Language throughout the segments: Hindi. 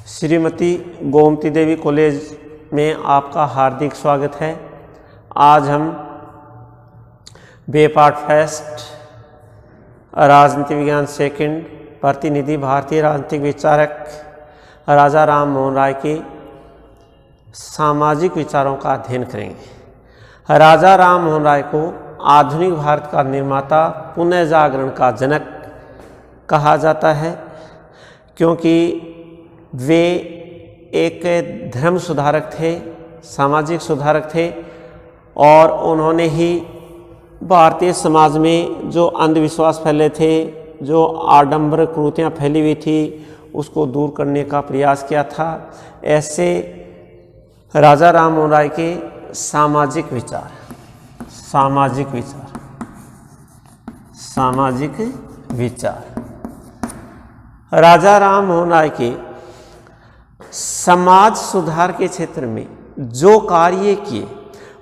श्रीमती गोमती देवी कॉलेज में आपका हार्दिक स्वागत है। आज हम बेपार्ट फेस्ट राजनीति विज्ञान सेकंड प्रतिनिधि भारतीय राजनीतिक विचारक राजा राम मोहन राय के सामाजिक विचारों का अध्ययन करेंगे। राजा राम मोहन राय को आधुनिक भारत का निर्माता, पुनः जागरण का जनक कहा जाता है, क्योंकि वे एक धर्म सुधारक थे, सामाजिक सुधारक थे और उन्होंने ही भारतीय समाज में जो अंधविश्वास फैले थे, जो आडंबर कुरीतियाँ फैली हुई थी, उसको दूर करने का प्रयास किया था। ऐसे राजा राम मोहन राय के सामाजिक विचार राजा राम मोहन राय के समाज सुधार के क्षेत्र में जो कार्य किए,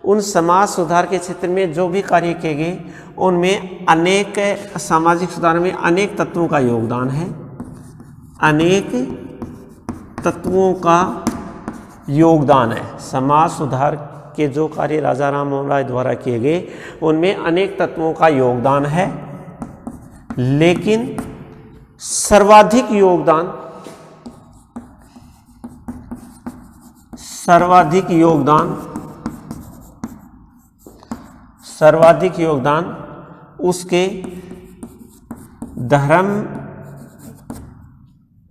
उन समाज सुधार के क्षेत्र में जो भी कार्य किए गए, उनमें अनेक सामाजिक सुधार में अनेक तत्वों का योगदान है। अनेक तत्वों का योगदान है। समाज सुधार के जो कार्य राजा राम मोहन राय द्वारा किए गए, उनमें अनेक तत्वों का योगदान है, लेकिन सर्वाधिक योगदान उसके धर्म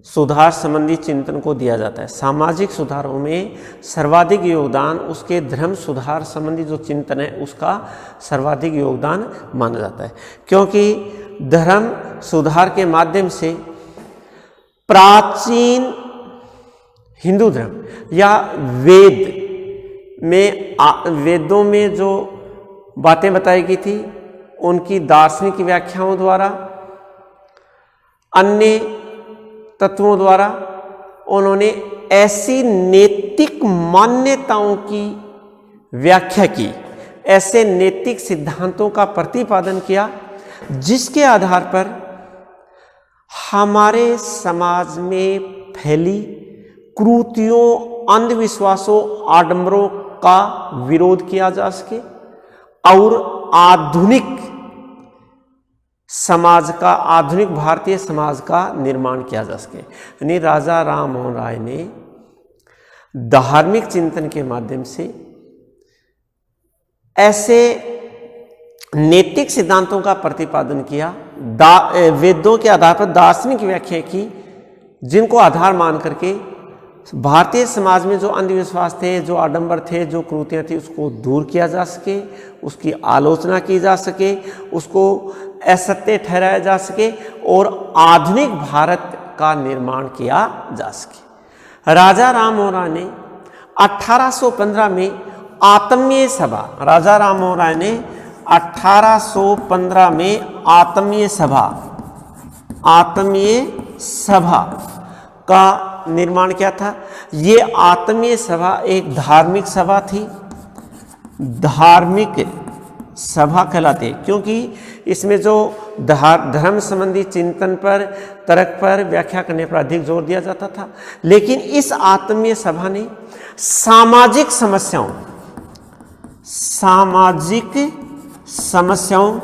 सुधार संबंधी चिंतन को दिया जाता है। सामाजिक सुधारों में सर्वाधिक योगदान उसके धर्म सुधार संबंधी जो चिंतन है, उसका सर्वाधिक योगदान माना जाता है, क्योंकि धर्म सुधार के माध्यम से प्राचीन हिंदू धर्म या वेदों में जो बातें बताई गई थी, उनकी दार्शनिक व्याख्याओं द्वारा, अन्य तत्वों द्वारा उन्होंने ऐसी नैतिक मान्यताओं की व्याख्या की, ऐसे नैतिक सिद्धांतों का प्रतिपादन किया, जिसके आधार पर हमारे समाज में फैली कुरीतियों, अंधविश्वासों, आडंबरों का विरोध किया जा सके और आधुनिक भारतीय समाज का निर्माण किया जा सके। यानी राजा राम मोहन राय ने धार्मिक चिंतन के माध्यम से ऐसे नैतिक सिद्धांतों का प्रतिपादन किया, वेदों के आधार पर दार्शनिक व्याख्या की, जिनको आधार मान करके भारतीय समाज में जो अंधविश्वास थे, जो आडंबर थे, जो कुरीतियाँ थी, उसको दूर किया जा सके, उसकी आलोचना की जा सके, उसको असत्य ठहराया जा सके और आधुनिक भारत का निर्माण किया जा सके। राजा राम मोहन राय ने 1815 में आत्मीय सभा का निर्माण किया था। ये आत्मीय सभा एक धार्मिक सभा थी, धार्मिक सभा कहलाती है, क्योंकि इसमें जो धर्म संबंधी चिंतन पर, तर्क पर, व्याख्या करने पर अधिक जोर दिया जाता था। लेकिन इस आत्मीय सभा ने सामाजिक समस्याओं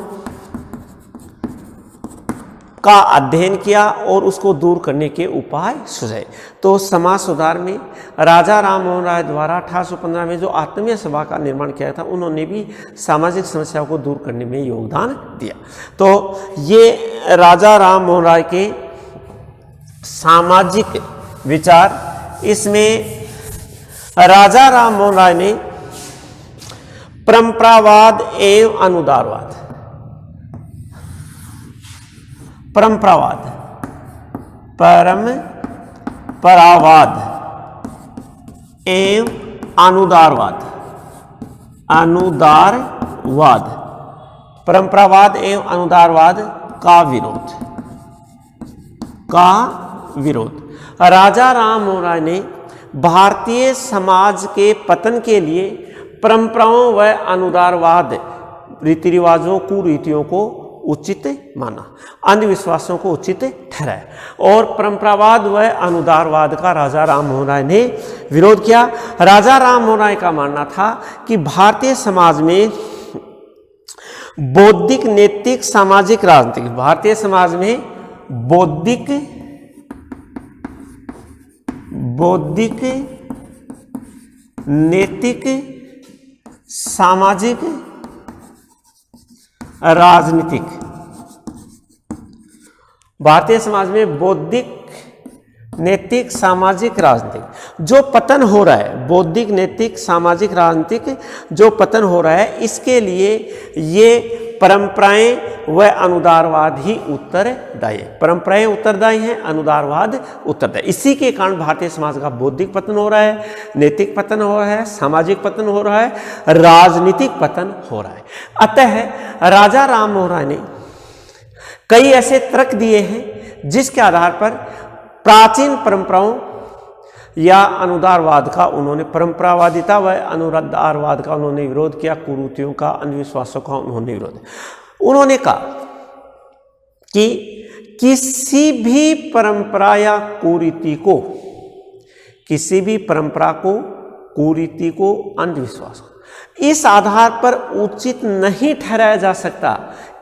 का अध्ययन किया और उसको दूर करने के उपाय सुझाए। तो समाज सुधार में राजा राम मोहन राय द्वारा 1815 में जो आत्मीय सभा का निर्माण किया था, उन्होंने भी सामाजिक समस्याओं को दूर करने में योगदान दिया। तो ये राजा राम मोहन राय के सामाजिक विचार। इसमें राजा राम मोहन राय ने परंपरावाद एवं अनुदारवाद, परंपरावाद एवं परंपरावाद एवं अनुदारवाद का विरोध। राजा राम मोहन राय ने भारतीय समाज के पतन के लिए परंपराओं व अनुदारवाद, रीति रिवाजों, कुरीतियों को उचित माना, अंधविश्वासों को उचित ठहराया। और परंपरावाद व अनुदारवाद का राजा राम मोहन राय ने विरोध किया। राजा राम मोहन राय का मानना था कि भारतीय समाज में बौद्धिक, नैतिक, सामाजिक, राजनीतिक, भारतीय समाज में बौद्धिक, नैतिक, सामाजिक, राजनीतिक, भारतीय समाज में बौद्धिक, नैतिक, सामाजिक, राजनीतिक जो पतन हो रहा है, बौद्धिक, नैतिक, सामाजिक, राजनीतिक जो पतन हो रहा है, इसके लिए ये परंपराएं व अनुदारवाद ही उत्तरदायी है। परंपराएं उत्तरदायी हैं, अनुदारवाद उत्तरदायी। इसी के कारण भारतीय समाज का बौद्धिक पतन हो रहा है, नैतिक पतन हो रहा है, सामाजिक पतन हो रहा है, राजनीतिक पतन हो रहा है। अतः राजा राम मोहन राय ने कई ऐसे तर्क दिए हैं जिसके आधार पर प्राचीन परंपराओं या अनुदारवाद का उन्होंने, परंपरावादिता व अनुदारवाद का उन्होंने विरोध किया, कुरीतियों का, अंधविश्वासों का उन्होंने विरोध। उन्होंने कहा कि किसी भी परंपरा या कुरीति को, किसी भी परंपरा को, कुरीति को, अंधविश्वास को इस आधार पर उचित नहीं ठहराया जा सकता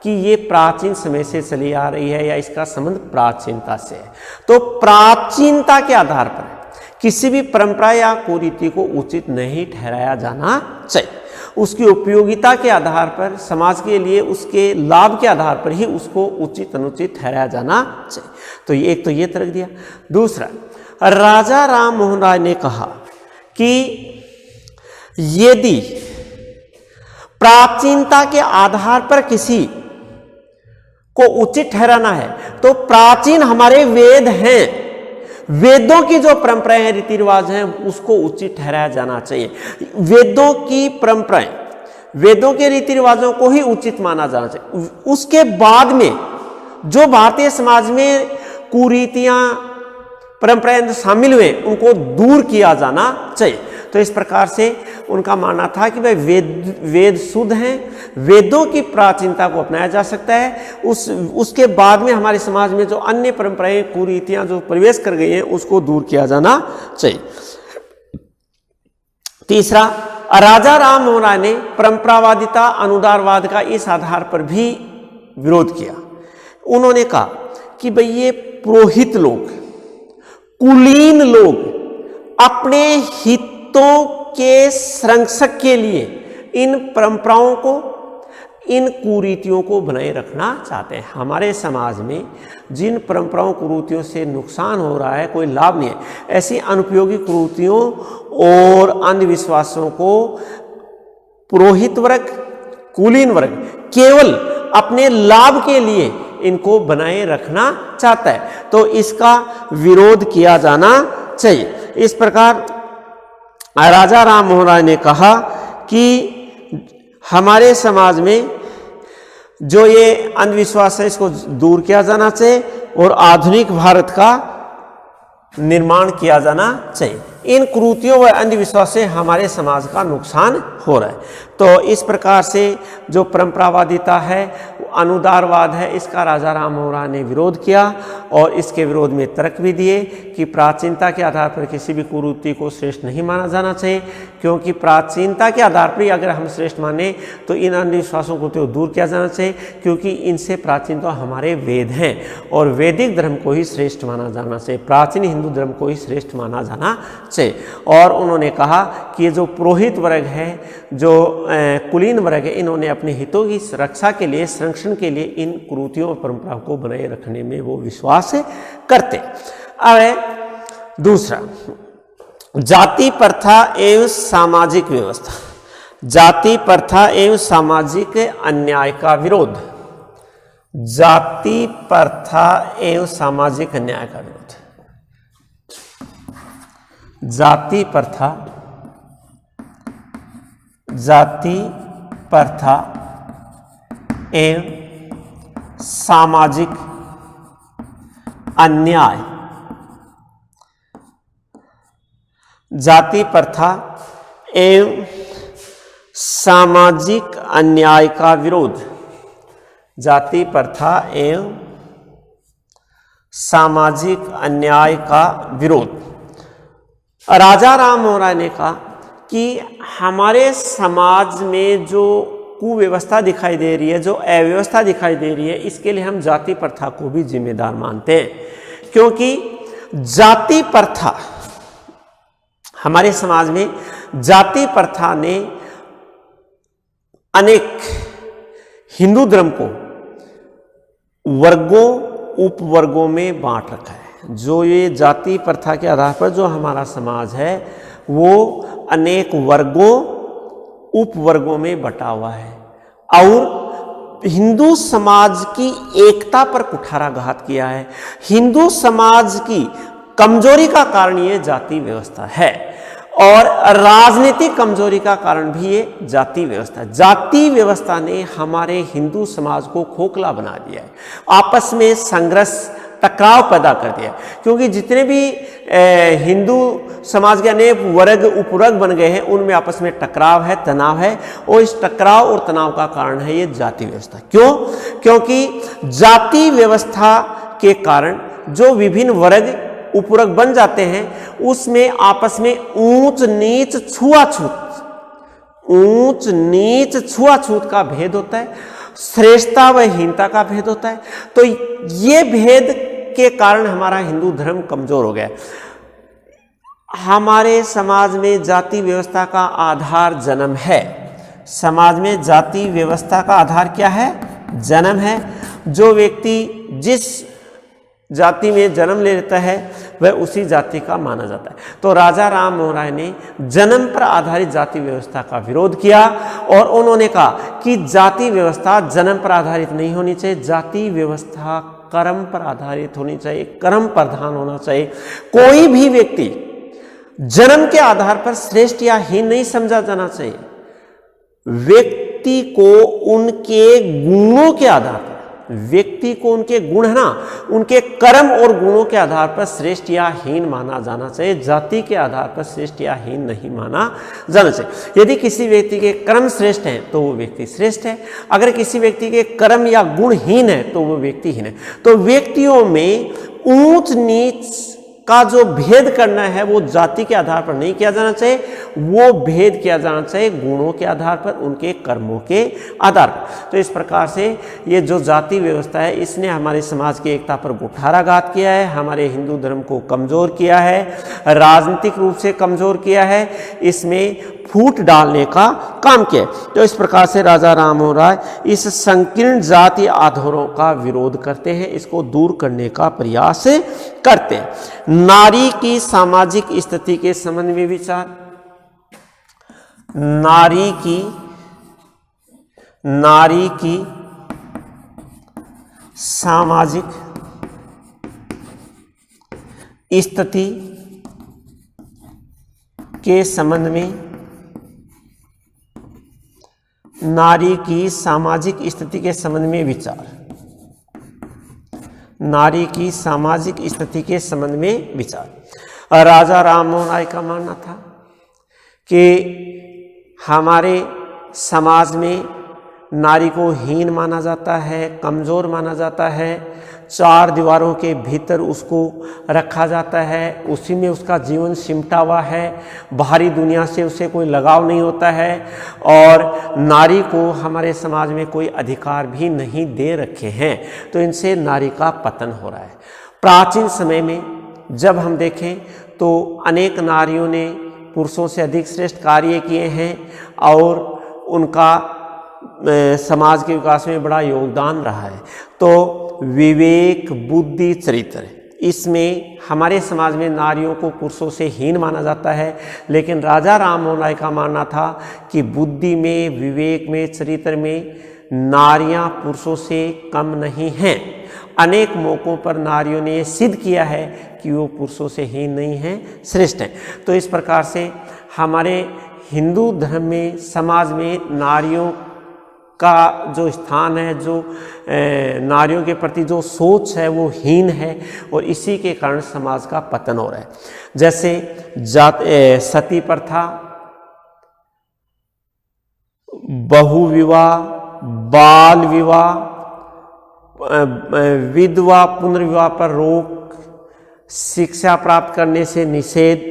कि ये प्राचीन समय से चली आ रही है या इसका संबंध प्राचीनता से है। तो प्राचीनता के आधार पर किसी भी परंपरा या कुरीति को उचित नहीं ठहराया जाना चाहिए। उसकी उपयोगिता के आधार पर, समाज के लिए उसके लाभ के आधार पर ही उसको उचित अनुचित ठहराया जाना चाहिए। तो ये एक तो ये तर्क दिया। दूसरा, राजा राम मोहन राय ने कहा कि यदि प्राचीनता के आधार पर किसी को उचित ठहराना है तो प्राचीन हमारे वेद हैं, वेदों की जो परंपराएं हैं, रीति रिवाज हैं, उसको उचित ठहराया जाना चाहिए। वेदों की परंपराएं, वेदों के रीति रिवाजों को ही उचित माना जाना चाहिए। उसके बाद में जो भारतीय समाज में कुरीतियां, परंपराएं शामिल हुए, उनको दूर किया जाना चाहिए। तो इस प्रकार से उनका मानना था कि भाई वेद शुद्ध हैं, वेदों की प्राचीनता को अपनाया जा सकता है, उसके बाद में हमारे समाज में जो अन्य परंपराएं, कुरीतियां जो प्रवेश कर गई हैं, उसको दूर किया जाना चाहिए। तीसरा, राजा राम मोहन राय ने परंपरावादिता, अनुदारवाद का इस आधार पर भी विरोध किया। उन्होंने कहा कि भाई ये पुरोहित लोग, कुलीन लोग अपने हितों के संरक्षक के लिए इन परंपराओं को, इन कुरीतियों को बनाए रखना चाहते हैं। हमारे समाज में जिन परंपराओं, कुरीतियों से नुकसान हो रहा है, कोई लाभ नहीं है, ऐसी अनुपयोगी कुरीतियों और अंधविश्वासों को पुरोहित वर्ग, कुलीन वर्ग केवल अपने लाभ के लिए इनको बनाए रखना चाहता है। तो इसका विरोध किया जाना चाहिए। इस प्रकार राजा राम मोहन राय ने कहा कि हमारे समाज में जो ये अंधविश्वास है, इसको दूर किया जाना चाहिए और आधुनिक भारत का निर्माण किया जाना चाहिए। इन कुरीतियों व अंधविश्वास से हमारे समाज का नुकसान हो रहा है। तो इस प्रकार से जो परंपरावादिता है, अनुदारवाद है, इसका राजा राम मोहन राय ने विरोध किया और इसके विरोध में तर्क भी दिए कि प्राचीनता के आधार पर किसी भी कुरीति को श्रेष्ठ नहीं माना जाना चाहिए, क्योंकि प्राचीनता के आधार पर अगर हम श्रेष्ठ माने तो इन अंधविश्वासों को तो दूर किया जाना चाहिए, क्योंकि इनसे प्राचीन तो हमारे वेद हैं और वैदिक धर्म को ही श्रेष्ठ माना जाना चाहिए, प्राचीन हिंदू धर्म को ही श्रेष्ठ माना जाना चाहिए। और उन्होंने कहा कि ये जो पुरोहित वर्ग है, जो कुलीन वर्ग है, इन्होंने अपने हितों की रक्षा के लिए, संरक्षण के लिए इन कुरीतियों और परंपराओं को बनाए रखने में वो विश्वास करते। अब दूसरा, जाति प्रथा एवं सामाजिक व्यवस्था, जाति प्रथा एवं सामाजिक अन्याय का विरोध, जाति प्रथा एवं सामाजिक अन्याय का विरोध, जाति प्रथा, जाति प्रथा एवं सामाजिक अन्याय, जाति प्रथा एवं सामाजिक अन्याय का विरोध, जाति प्रथा एवं सामाजिक अन्याय का विरोध। राजा राम मोहन राय ने कहा कि हमारे समाज में जो कुव्यवस्था दिखाई दे रही है, जो अव्यवस्था दिखाई दे रही है, इसके लिए हम जाति प्रथा को भी जिम्मेदार मानते हैं। क्योंकि जाति प्रथा, हमारे समाज में जाति प्रथा ने अनेक हिंदू धर्म को वर्गों उपवर्गों में बांट रखा है। जो ये जाति प्रथा के आधार पर जो हमारा समाज है वो अनेक वर्गों उपवर्गों में बटा हुआ है और हिंदू समाज की एकता पर कुठाराघात किया है। हिंदू समाज की कमजोरी का कारण ये जाति व्यवस्था है और राजनीतिक कमजोरी का कारण भी ये जाति व्यवस्था। जाति व्यवस्था ने हमारे हिंदू समाज को खोखला बना दिया है, आपस में संघर्ष टकराव पैदा कर दिया। क्योंकि जितने भी हिंदू समाज के अनेक वर्ग उपवर्ग बन गए हैं उनमें आपस में टकराव है, तनाव है और इस टकराव और तनाव का कारण है ये जाति व्यवस्था। क्यों? क्योंकि जाति व्यवस्था के कारण जो विभिन्न वर्ग उपवर्ग बन जाते हैं उसमें आपस में ऊंच नीच छुआछूत का भेद होता है, श्रेष्ठता व हीनता का भेद होता है। तो ये भेद के कारण हमारा हिंदू धर्म कमजोर हो गया। हमारे समाज में जाति व्यवस्था का आधार जन्म है। समाज में जाति व्यवस्था का आधार क्या है? जन्म है। जो व्यक्ति जिस जाति में जन्म ले लेता है वह उसी जाति का माना जाता है। तो राजा राम मोहन राय ने जन्म पर आधारित जाति व्यवस्था का विरोध किया और उन्होंने कहा कि जाति व्यवस्था जन्म पर आधारित नहीं होनी चाहिए, जाति व्यवस्था कर्म पर आधारित होनी चाहिए, कर्म प्रधान होना चाहिए। कोई भी व्यक्ति जन्म के आधार पर श्रेष्ठ या हीन नहीं समझा जाना चाहिए। व्यक्ति को उनके गुणों के आधार पर, व्यक्ति को उनके गुण है ना, उनके कर्म और गुणों के आधार पर श्रेष्ठ या हीन माना जाना चाहिए, जाति के आधार पर श्रेष्ठ या हीन नहीं माना जाना चाहिए। यदि किसी व्यक्ति के कर्म श्रेष्ठ हैं तो वो व्यक्ति श्रेष्ठ है, अगर किसी व्यक्ति के कर्म या गुण हीन है तो वो व्यक्ति हीन है। तो व्यक्तियों में ऊंच नीच का जो भेद करना है वो जाति के आधार पर नहीं किया जाना चाहिए, वो भेद किया जाना चाहिए गुणों के आधार पर, उनके कर्मों के आधार पर। तो इस प्रकार से ये जो जाति व्यवस्था है इसने हमारे समाज की एकता पर कुठाराघात किया है, हमारे हिंदू धर्म को कमजोर किया है, राजनीतिक रूप से कमजोर किया है, इसमें फूट डालने का काम किया। तो इस प्रकार से राजा राम मोहन राय इस संकीर्ण जाति आधारों का विरोध करते हैं, इसको दूर करने का प्रयास करते हैं। नारी की सामाजिक स्थिति के संबंध में विचार। नारी की सामाजिक स्थिति के संबंध में, नारी की सामाजिक स्थिति के संबंध में विचार। नारी की सामाजिक स्थिति के संबंध में विचार। राजा राम मोहन राय का मानना था कि हमारे समाज में नारी को हीन माना जाता है, कमजोर माना जाता है, चार दीवारों के भीतर उसको रखा जाता है, उसी में उसका जीवन सिमटा हुआ है, बाहरी दुनिया से उसे कोई लगाव नहीं होता है और नारी को हमारे समाज में कोई अधिकार भी नहीं दे रखे हैं। तो इनसे नारी का पतन हो रहा है। प्राचीन समय में जब हम देखें तो अनेक नारियों ने पुरुषों से अधिक श्रेष्ठ कार्य किए हैं और उनका समाज के विकास में बड़ा योगदान रहा है। तो विवेक, बुद्धि, चरित्र, इसमें हमारे समाज में नारियों को पुरुषों से हीन माना जाता है, लेकिन राजा राम मोहन राय का मानना था कि बुद्धि में, विवेक में, चरित्र में नारियां पुरुषों से कम नहीं हैं। अनेक मौकों पर नारियों ने सिद्ध किया है कि वो पुरुषों से हीन नहीं हैं, श्रेष्ठ हैं। तो इस प्रकार से हमारे हिंदू धर्म में, समाज में नारियों का जो स्थान है, जो नारियों के प्रति जो सोच है वो हीन है और इसी के कारण समाज का पतन हो रहा है। जैसे सती प्रथा, बहु विवाह, बाल विवाह, विधवा पुनर्विवाह पर रोक, शिक्षा प्राप्त करने से निषेध,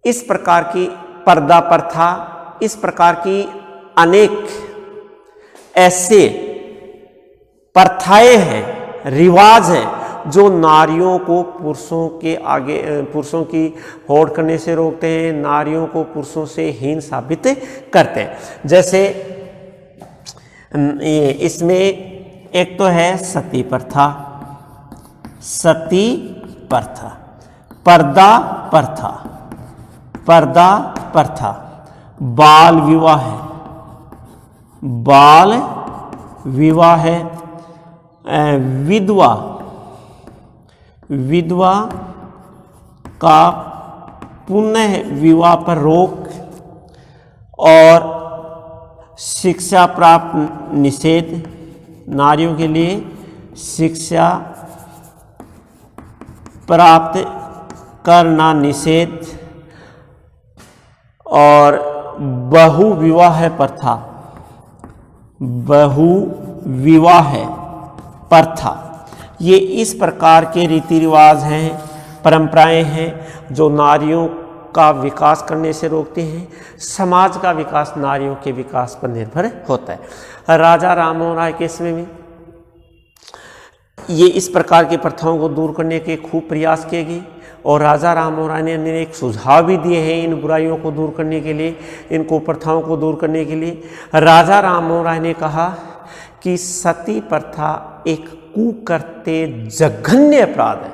इस प्रकार की पर्दा प्रथा, इस प्रकार की अनेक ऐसे प्रथाएं हैं, रिवाज हैं जो नारियों को पुरुषों के आगे, पुरुषों की होड़ करने से रोकते हैं, नारियों को पुरुषों से हीन साबित करते हैं। जैसे इसमें एक तो है सती प्रथा, सती प्रथा, पर्दा प्रथा, पर्दा प्रथा, बाल विवाह है, बाल विवाह है, विधवा, विधवा का पुनः विवाह पर रोक और शिक्षा प्राप्त निषेध, नारियों के लिए शिक्षा प्राप्त करना निषेध, और बहु विवाह प्रथा, बहु विवाह प्रथा, ये इस प्रकार के रीति रिवाज हैं, परंपराएं हैं जो नारियों का विकास करने से रोकते हैं। समाज का विकास नारियों के विकास पर निर्भर होता है। राजा राम मोहन राय के समय में ये इस प्रकार की प्रथाओं को दूर करने के खूब प्रयास किए गए और राजा राम मोहन राय ने अनेक सुझाव भी दिए हैं इन बुराइयों को दूर करने के लिए, इन कुप्रथाओं को दूर करने के लिए। राजा राम मोहन राय ने कहा कि सती प्रथा एक कुकृत्य जघन्य अपराध है।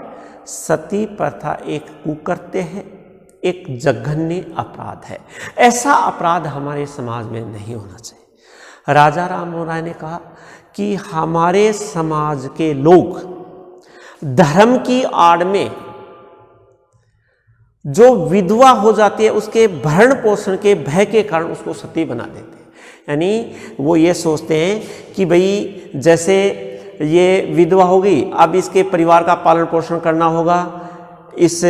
सती प्रथा एक कुकृत्य है, एक जघन्य अपराध है। ऐसा अपराध हमारे समाज में नहीं होना चाहिए। राजा राम मोहन राय ने कहा कि हमारे समाज के लोग धर्म की आड़ में जो विधवा हो जाती है उसके भरण पोषण के भय के कारण उसको सती बना देते हैं। यानी वो ये सोचते हैं कि भाई जैसे ये विधवा होगी, अब इसके परिवार का पालन पोषण करना होगा, इस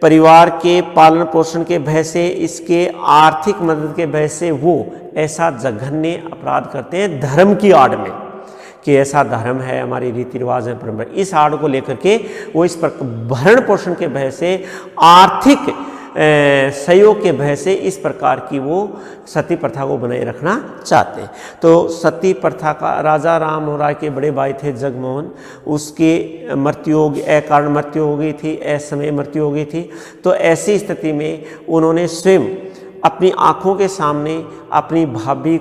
परिवार के पालन पोषण के भय से, इसके आर्थिक मदद के भय से वो ऐसा जघन्य अपराध करते हैं धर्म की आड़ में कि ऐसा धर्म है, हमारी रीति रिवाज है, परंपरा, इस आड़ को लेकर के वो इस पर भरण पोषण के भय से, आर्थिक सहयोग के भय से इस प्रकार की वो सती प्रथा को बनाए रखना चाहते हैं। तो सती प्रथा का राजा राम मोहन राय के बड़े भाई थे जगमोहन, उसके मृत्यु कारण मृत्यु हो गई थी, असमय मृत्यु हो गई थी। तो ऐसी स्थिति में उन्होंने स्वयं अपनी आँखों के सामने अपनी भाभी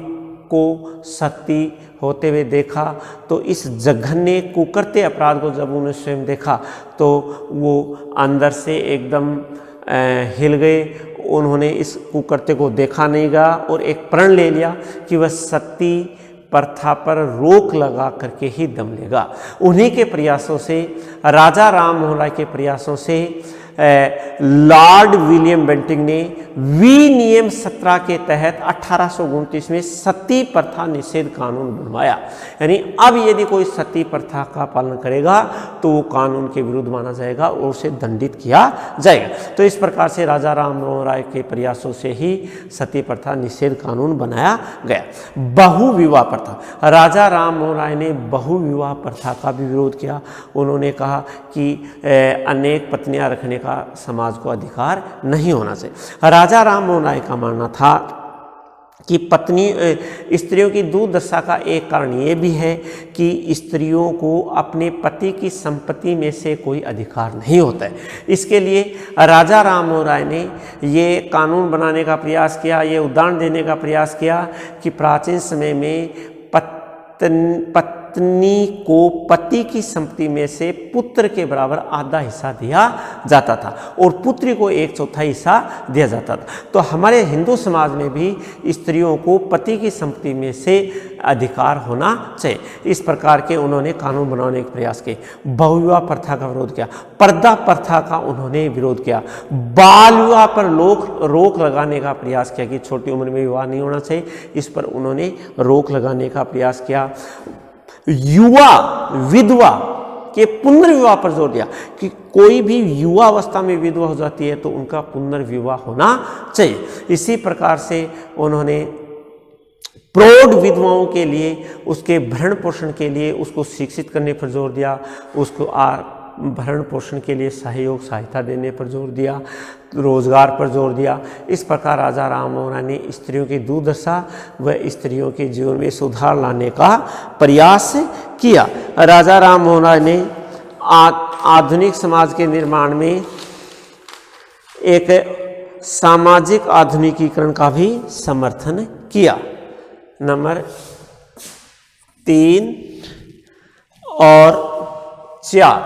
को सती होते हुए देखा। तो इस जघन्य कुकृत्य अपराध को जब उन्होंने स्वयं देखा तो वो अंदर से एकदम हिल गए। उन्होंने इस कुकृत्य को देखा नहीं गया और एक प्रण ले लिया कि वह सती प्रथा पर रोक लगा करके ही दम लेगा। उन्हीं के प्रयासों से, राजा राम मोहन राय के प्रयासों से लॉर्ड विलियम बेंटिंक ने विनियम 17 के तहत 1829 में सती प्रथा निषेध कानून बनवाया। यानी अब यदि कोई सती प्रथा का पालन करेगा तो वो कानून के विरुद्ध माना जाएगा और उसे दंडित किया जाएगा। तो इस प्रकार से राजा राम मोहन राय के प्रयासों से ही सती प्रथा निषेध कानून बनाया गया। बहु विवाह प्रथा, राजा राम मोहन राय ने बहु विवाह प्रथा का भी विरोध किया। उन्होंने कहा कि अनेक पत्नियां रखने का समाज को अधिकार नहीं होना चाहिए। राजा राम मोहन राय का मानना था कि स्त्रियों की दुर्दशा का एक कारण ये भी है कि स्त्रियों को अपने पति की संपत्ति में से कोई अधिकार नहीं होता है। इसके लिए राजा राम मोहन राय ने ये कानून बनाने का प्रयास किया, ये उदाहरण देने का प्रयास किया कि प्राचीन समय में पत्नी को पति की संपत्ति में से पुत्र के बराबर आधा हिस्सा दिया जाता था और पुत्री को 1/4 हिस्सा दिया जाता था। तो हमारे हिंदू समाज में भी स्त्रियों को पति की संपत्ति में से अधिकार होना चाहिए। इस प्रकार के उन्होंने कानून बनाने के प्रयास किए। बहुविवाह प्रथा का विरोध किया, पर्दा प्रथा का उन्होंने विरोध किया, बाल विवाह पर रोक लगाने का प्रयास किया कि छोटी उम्र में विवाह नहीं होना चाहिए, इस पर उन्होंने रोक लगाने का प्रयास किया। युवा विधवा के पुनर्विवाह पर जोर दिया कि कोई भी युवा अवस्था में विधवा हो जाती है तो उनका पुनर्विवाह होना चाहिए। इसी प्रकार से उन्होंने प्रौढ़ विधवाओं के लिए, उसके भरण पोषण के लिए उसको शिक्षित करने पर जोर दिया, उसको भरण पोषण के लिए सहयोग सहायता देने पर जोर दिया, रोजगार पर जोर दिया। इस प्रकार राजा राम मोहन राय ने स्त्रियों की दुर्दशा व स्त्रियों के जीवन में सुधार लाने का प्रयास किया। राजा राम मोहन राय ने आधुनिक समाज के निर्माण में एक सामाजिक आधुनिकीकरण का भी समर्थन किया। नंबर 3 और 4,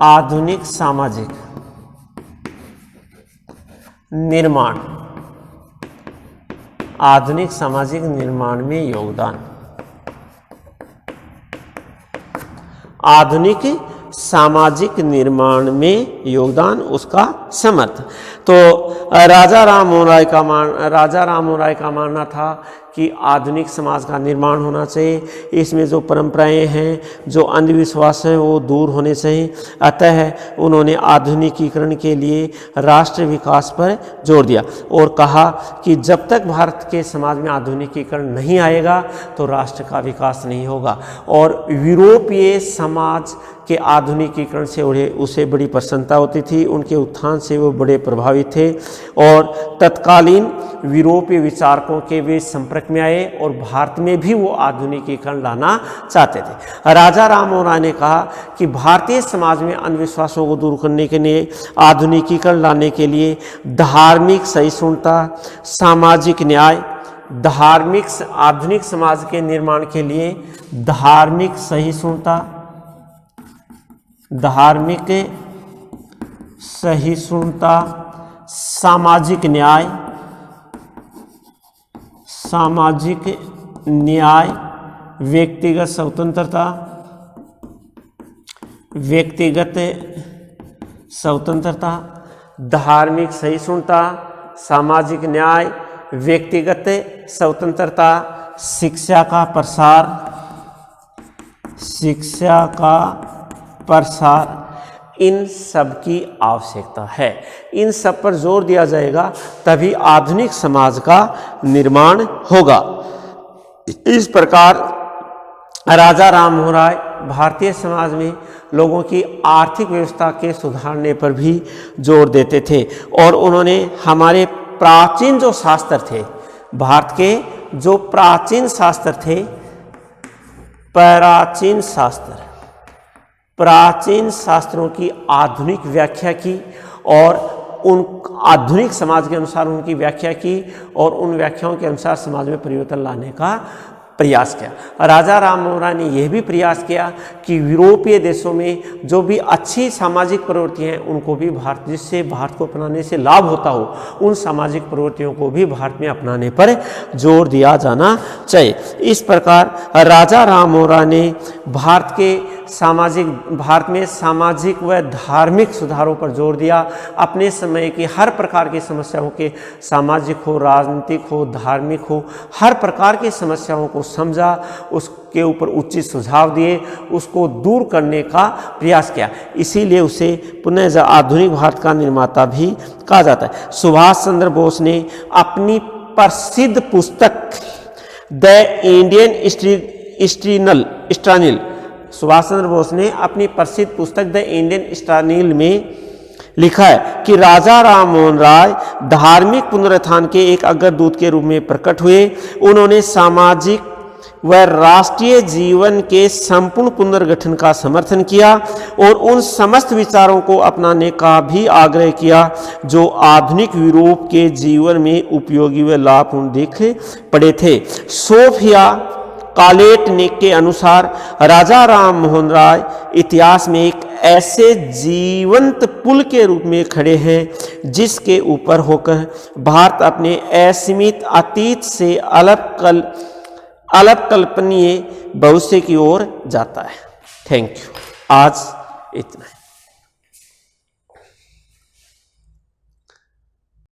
आधुनिक सामाजिक निर्माण, आधुनिक सामाजिक निर्माण में योगदान, आधुनिक सामाजिक निर्माण में योगदान, उसका समर्थन। तो राजा राम मोहन राय का मानना था कि आधुनिक समाज का निर्माण होना चाहिए, इसमें जो परंपराएं हैं, जो अंधविश्वास हैं, वो दूर होने चाहिए। अतः उन्होंने आधुनिकीकरण के लिए राष्ट्र विकास पर जोर दिया और कहा कि जब तक भारत के समाज में आधुनिकीकरण नहीं आएगा तो राष्ट्र का विकास नहीं होगा। और यूरोपीय समाज के आधुनिकीकरण से उसे बड़ी प्रसन्नता होती थी, उनके उत्थान से वो बड़े प्रभावित थे और तत्कालीन यूरोपीय विचारकों के वे संपर्क में आए और भारत में भी वो आधुनिकीकरण लाना चाहते थे। राजा राम मोहन राय ने कहा कि भारतीय समाज में अंधविश्वासों को दूर करने के लिए, आधुनिकीकरण लाने के लिए धार्मिक सहिष्णुता, सामाजिक न्याय, आधुनिक समाज के निर्माण के लिए धार्मिक सहिष्णुता, सामाजिक न्याय, व्यक्तिगत स्वतंत्रता, धार्मिक सहिष्णुता, सामाजिक न्याय, व्यक्तिगत स्वतंत्रता, शिक्षा का प्रसार, इन सब की आवश्यकता है। इन सब पर जोर दिया जाएगा तभी आधुनिक समाज का निर्माण होगा। इस प्रकार राजा राम मोहन राय भारतीय समाज में लोगों की आर्थिक व्यवस्था के सुधारने पर भी जोर देते थे और उन्होंने हमारे प्राचीन जो शास्त्र थे, भारत के जो प्राचीन शास्त्र थे, प्राचीन शास्त्रों की आधुनिक व्याख्या की और उन आधुनिक समाज के अनुसार उनकी व्याख्या की और उन व्याख्याओं के अनुसार समाज में परिवर्तन लाने का प्रयास किया। राजा राम मोहन राय ने यह भी प्रयास किया कि यूरोपीय देशों में जो भी अच्छी सामाजिक प्रवृत्ति हैं उनको भी जिससे भारत को अपनाने से लाभ होता हो, उन सामाजिक प्रवृत्तियों को भी भारत में अपनाने पर जोर दिया जाना चाहिए। इस प्रकार राजा राम मोहन राय ने भारत में सामाजिक व धार्मिक सुधारों पर जोर दिया। अपने समय की हर प्रकार की समस्याओं के, सामाजिक हो, राजनीतिक हो, धार्मिक हो, हर प्रकार की समस्याओं को समझा, उसके ऊपर उचित सुझाव दिए, उसको दूर करने का प्रयास किया। इसीलिए उसे पुनः आधुनिक भारत का निर्माता भी कहा जाता है। सुभाष चंद्र बोस ने अपनी प्रसिद्ध पुस्तक द इंडियन स्ट्रीनल सुभाष चंद्र बोस ने अपनी प्रसिद्ध पुस्तक द इंडियन स्ट्रीनल में लिखा है कि राजा राम मोहन राय धार्मिक पुनरुत्थान के एक अग्रदूत के रूप में प्रकट हुए। उन्होंने सामाजिक व राष्ट्रीय जीवन के संपूर्ण पुनर्गठन का समर्थन किया और उन समस्त विचारों को अपनाने का भी आग्रह किया जो आधुनिक यूरोप के जीवन में उपयोगी व लाभपूर्ण दिख पड़े थे। सोफिया कालेटनिक के अनुसार राजा राम मोहन राय इतिहास में एक ऐसे जीवंत पुल के रूप में खड़े हैं जिसके ऊपर होकर भारत अपने असीमित अतीत से अलग कल्पनीय भविष्य की ओर जाता है। Thank you. आज इतना है।